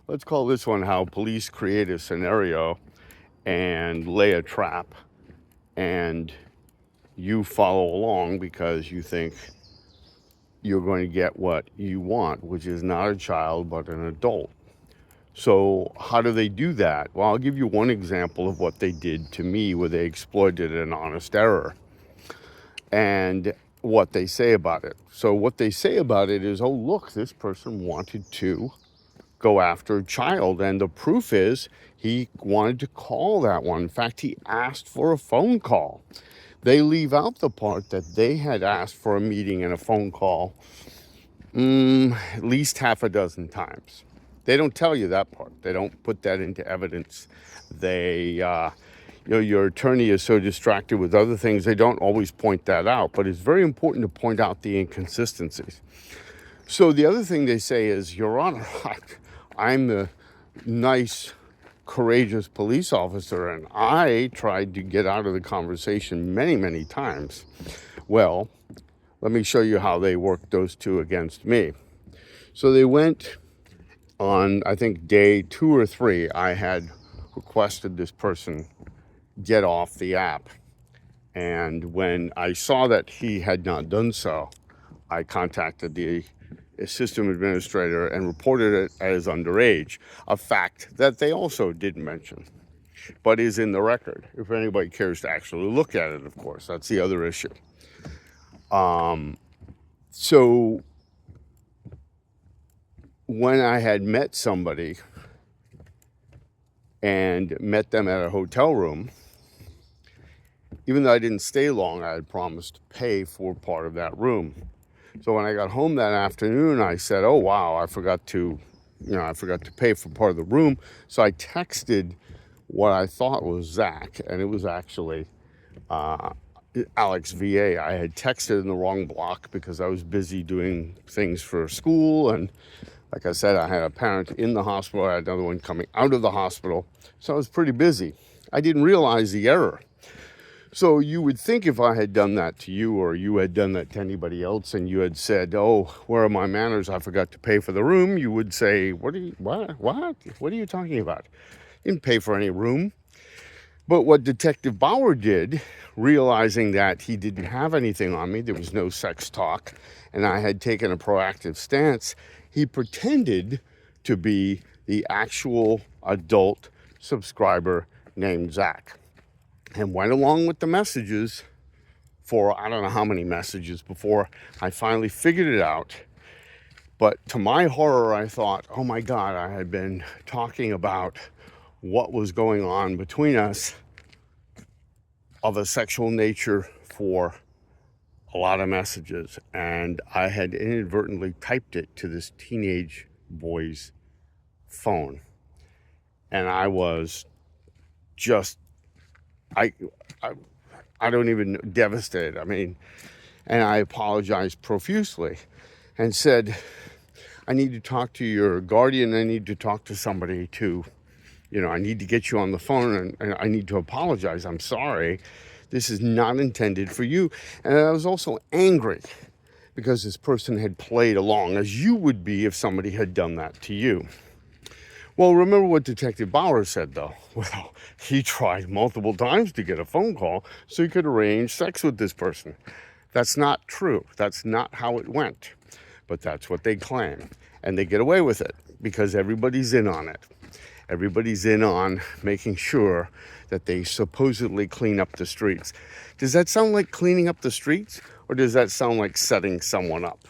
let's call this one how police create a scenario and lay a trap, and you follow along because you think you're going to get what you want, which is not a child but an adult. So how do they do that? Well, I'll give you one example of what they did to me where they exploited an honest error and what they say about it. So what they say about it is, oh, look, this person wanted to go after a child. And the proof is he wanted to call that one. In fact, he asked for a phone call. They leave out the part that they had asked for a meeting and a phone call at least half a dozen times. They don't tell you that part. They don't put that into evidence. Your attorney is so distracted with other things, they don't always point that out. But it's very important to point out the inconsistencies. So the other thing they say is, Your Honor, I'm the nice, courageous police officer, and I tried to get out of the conversation many, many times. Well, let me show you how they worked those two against me. So they went on, I think, day 2 or 3, I had requested this person get off the app. And when I saw that he had not done so, I contacted the system administrator and reported it as underage, a fact that they also didn't mention, but is in the record. If anybody cares to actually look at it, of course, that's the other issue. So when I had met somebody and met them at a hotel room, even though I didn't stay long, I had promised to pay for part of that room. So when I got home that afternoon, I said, oh, wow, I forgot to pay for part of the room. So I texted what I thought was Zach, and it was actually Alex VA. I had texted in the wrong block because I was busy doing things for school. And like I said, I had a parent in the hospital. I had another one coming out of the hospital. So I was pretty busy. I didn't realize the error. So you would think if I had done that to you, or you had done that to anybody else, and you had said, oh, where are my manners? I forgot to pay for the room. You would say, what are you talking about? You didn't pay for any room. But what Detective Bauer did, realizing that he didn't have anything on me, there was no sex talk, and I had taken a proactive stance, he pretended to be the actual adult subscriber named Zach, and went along with the messages for I don't know how many messages before I finally figured it out. But to my horror, I thought, oh my God, I had been talking about what was going on between us of a sexual nature for a lot of messages. And I had inadvertently typed it to this teenage boy's phone. And I was just, I don't even know, devastated. I mean, and I apologized profusely and said, I need to talk to your guardian. I need to talk to somebody to, I need to get you on the phone, and I need to apologize. I'm sorry. This is not intended for you. And I was also angry because this person had played along, as you would be if somebody had done that to you. Well, remember what Detective Bauer said, though. Well, he tried multiple times to get a phone call so he could arrange sex with this person. That's not true. That's not how it went. But that's what they claim. And they get away with it because everybody's in on it. Everybody's in on making sure that they supposedly clean up the streets. Does that sound like cleaning up the streets, or does that sound like setting someone up?